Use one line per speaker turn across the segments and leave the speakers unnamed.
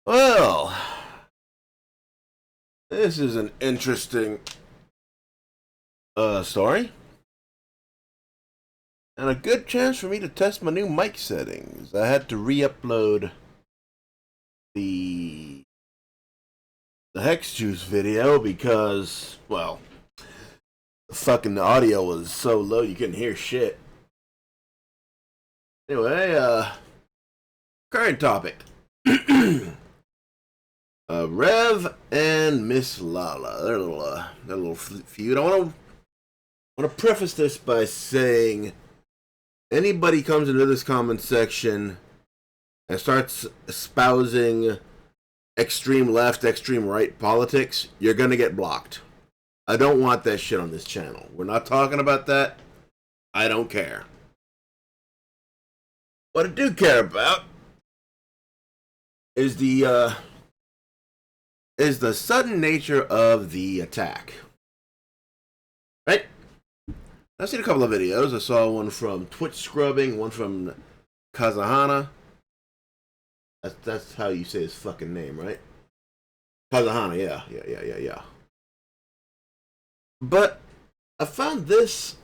Well, this is an interesting story. And a good chance for me to test my new mic settings. I had to re-upload the Hex Juice video because, well, the fucking audio was so low you couldn't hear shit. Anyway, current topic. Rev and Miss Lala, their little feud. I want to preface this by saying, anybody comes into this comment section and starts espousing extreme left, extreme right politics, you're gonna get blocked. I don't want that shit on this channel. We're not talking about that. I don't care. What I do care about is the sudden nature of the attack. Right? I've seen a couple of videos. I saw one from Twitch Scrubbing, one from Kazahana. That's how you say his fucking name, right? Kazahana, yeah. But I found this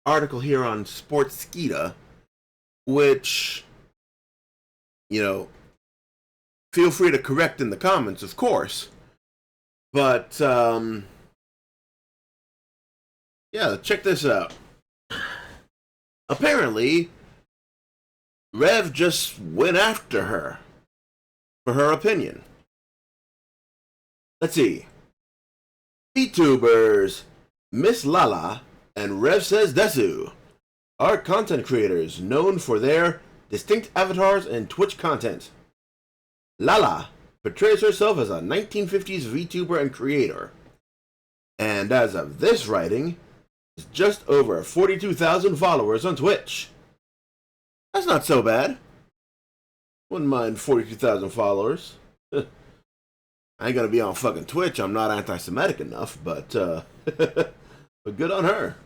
article here on Sportskeeda, which, you know, feel free to correct in the comments, of course. But, yeah, check this out. Apparently, Rev just went after her for her opinion. Let's see. VTubers Miss Lala and Rev Says Desu are content creators known for their distinct avatars and Twitch content. Lala portrays herself as a 1950s VTuber and creator, and as of this writing, is just over 42,000 followers on Twitch. That's not so bad. Wouldn't mind 42,000 followers. I ain't gonna be on fucking Twitch. I'm not anti-Semitic enough, but but good on her.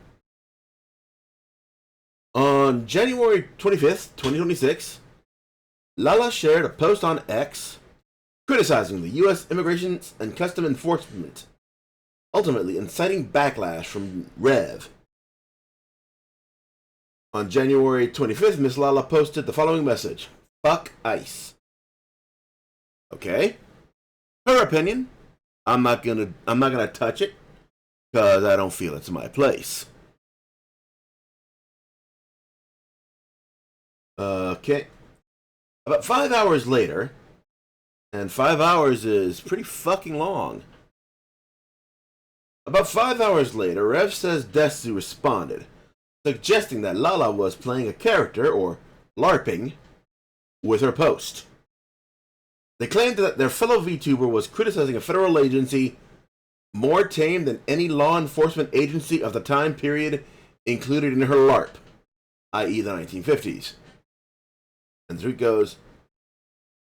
On January 25th, 2026, Lala shared a post on X criticizing the U.S. Immigration and Customs Enforcement, ultimately inciting backlash from Rev. On January 25th, Miss Lala posted the following message: "Fuck ICE." Okay. Her opinion. I'm not gonna touch it because I don't feel it's my place. Okay. About 5 hours later, and 5 hours is pretty fucking long. About 5 hours later, Rev Says Desu responded, suggesting that Lala was playing a character, or LARPing, with her post. They claimed that their fellow VTuber was criticizing a federal agency more tame than any law enforcement agency of the time period included in her LARP, i.e. the 1950s. And the tweet goes,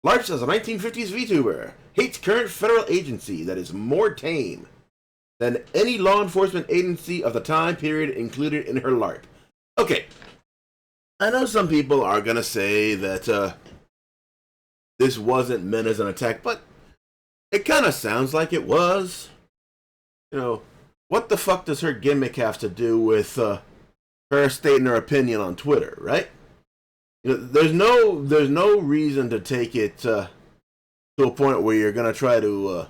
"LARPs as a 1950s VTuber hates current federal agency that is more tame than any law enforcement agency of the time period included in her LARP." Okay, I know some people are gonna say that this wasn't meant as an attack, but it kind of sounds like it was. You know, what the fuck does her gimmick have to do with her stating her opinion on Twitter, right? You know, there's no reason to take it to a point where you're gonna try to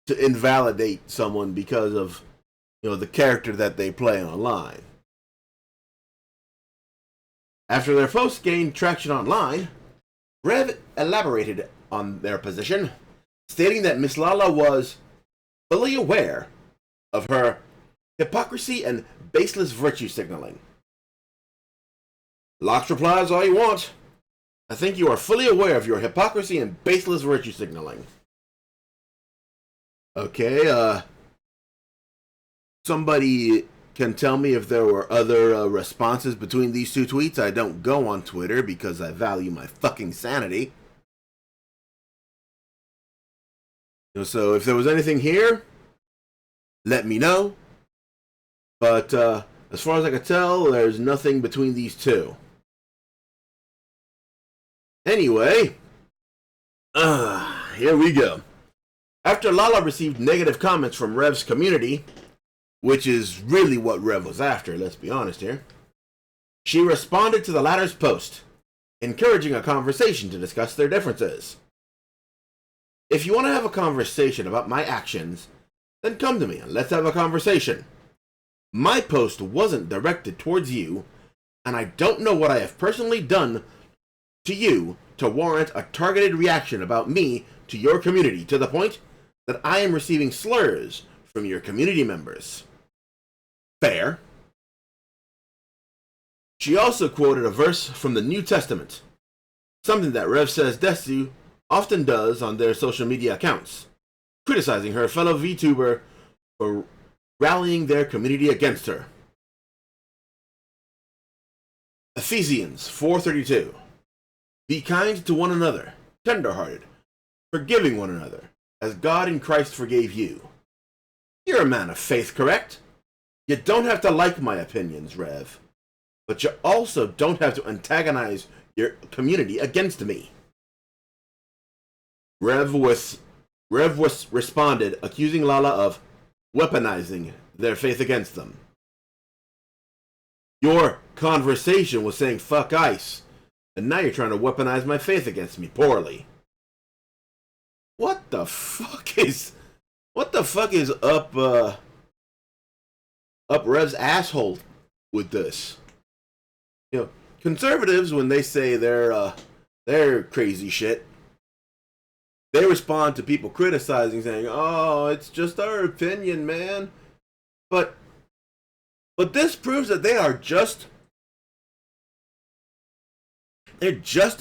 invalidate someone because of, you know, the character that they play online. After their post gained traction online, Rev elaborated on their position, stating that Miss Lala was fully aware of her hypocrisy and baseless virtue signaling. Lox replies all you want. I think you are fully aware of your hypocrisy and baseless virtue signaling. Okay, somebody can tell me if there were other responses between these two tweets. I don't go on Twitter because I value my fucking sanity. You know, so if there was anything here, let me know. But as far as I can tell, there's nothing between these two. Anyway, here we go. After Lala received negative comments from Rev's community, which is really what Rev was after, let's be honest here, she responded to the latter's post, encouraging a conversation to discuss their differences. If you want to have a conversation about my actions, then come to me and let's have a conversation. My post wasn't directed towards you, and I don't know what I have personally done to you to warrant a targeted reaction about me to your community to the point that I am receiving slurs from your community members. Fair. She also quoted a verse from the New Testament, something that Rev Says Desu often does on their social media accounts, criticizing her fellow VTuber for rallying their community against her. Ephesians 4:32. Be kind to one another, tender-hearted, forgiving one another, as God in Christ forgave you. You're a man of faith, correct? You don't have to like my opinions, Rev, but you also don't have to antagonize your community against me. Rev responded, accusing Lala of weaponizing their faith against them. Your conversation was saying fuck ICE, and now you're trying to weaponize my faith against me poorly. What the fuck is up Rev's asshole with this? You know, conservatives, when they say they're crazy shit, they respond to people criticizing, saying, "Oh, it's just our opinion, man." But this proves that they're just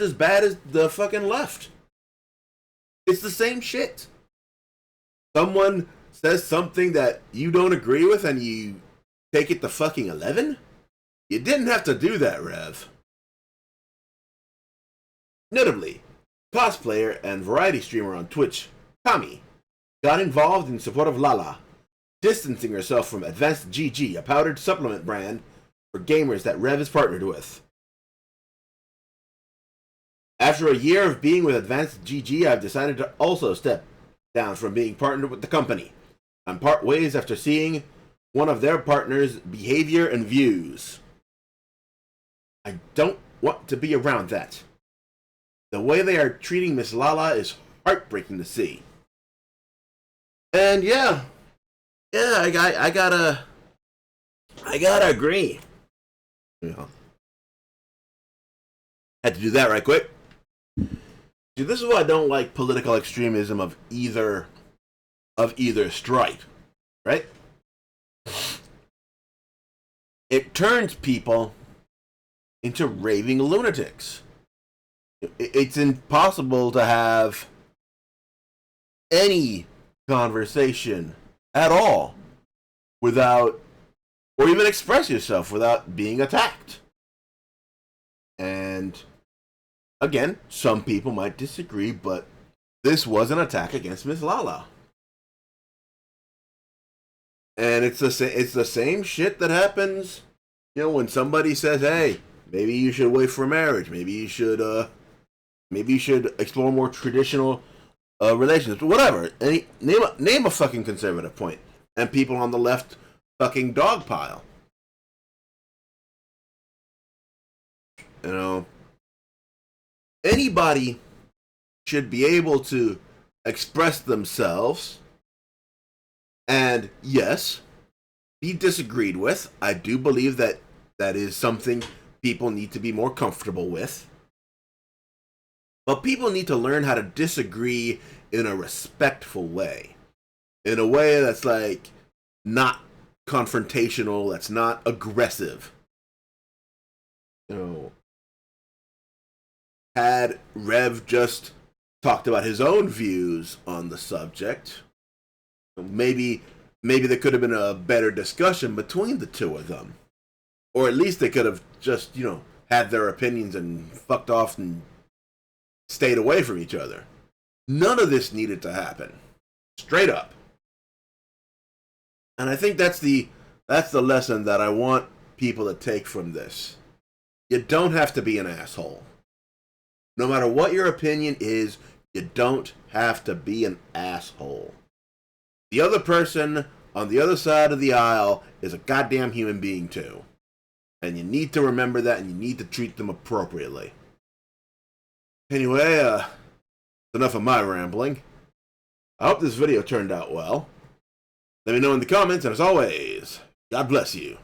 as bad as the fucking left. It's the same shit. Someone says something that you don't agree with and you take it to fucking 11? You didn't have to do that, Rev. Notably, cosplayer and variety streamer on Twitch, Kami, got involved in support of Lala, distancing herself from Advanced GG, a powdered supplement brand for gamers that Rev is partnered with. After a year of being with Advanced GG, I've decided to also step down from being partnered with the company and part ways after seeing one of their partners' behavior and views. I don't want to be around that. The way they are treating Miss Lala is heartbreaking to see. And yeah, I gotta agree. You know, had to do that right quick. See, this is why I don't like political extremism of either stripe, right? It turns people into raving lunatics. It's impossible to have any conversation at all without, or even express yourself without being attacked. And again, some people might disagree, but this was an attack against Miss Lala. And it's the same shit that happens, you know, when somebody says, "Hey, maybe you should wait for marriage. Maybe you should explore more traditional relationships." Whatever. Name a fucking conservative point, and people on the left fucking dogpile. You know, anybody should be able to express themselves. And yes, be disagreed with. I do believe that is something people need to be more comfortable with. But people need to learn how to disagree in a respectful way. In a way that's like not confrontational, that's not aggressive. You know, had Rev just talked about his own views on the subject, maybe there could have been a better discussion between the two of them. Or at least they could have just, you know, had their opinions and fucked off and stayed away from each other. None of this needed to happen. Straight up. And I think that's the lesson that I want people to take from this. You don't have to be an asshole. No matter what your opinion is, You don't have to be an asshole. The other person on the other side of the aisle is a goddamn human being too. And you need to remember that, and you need to treat them appropriately. Anyway, enough of my rambling. I hope this video turned out well. Let me know in the comments, and as always, God bless you.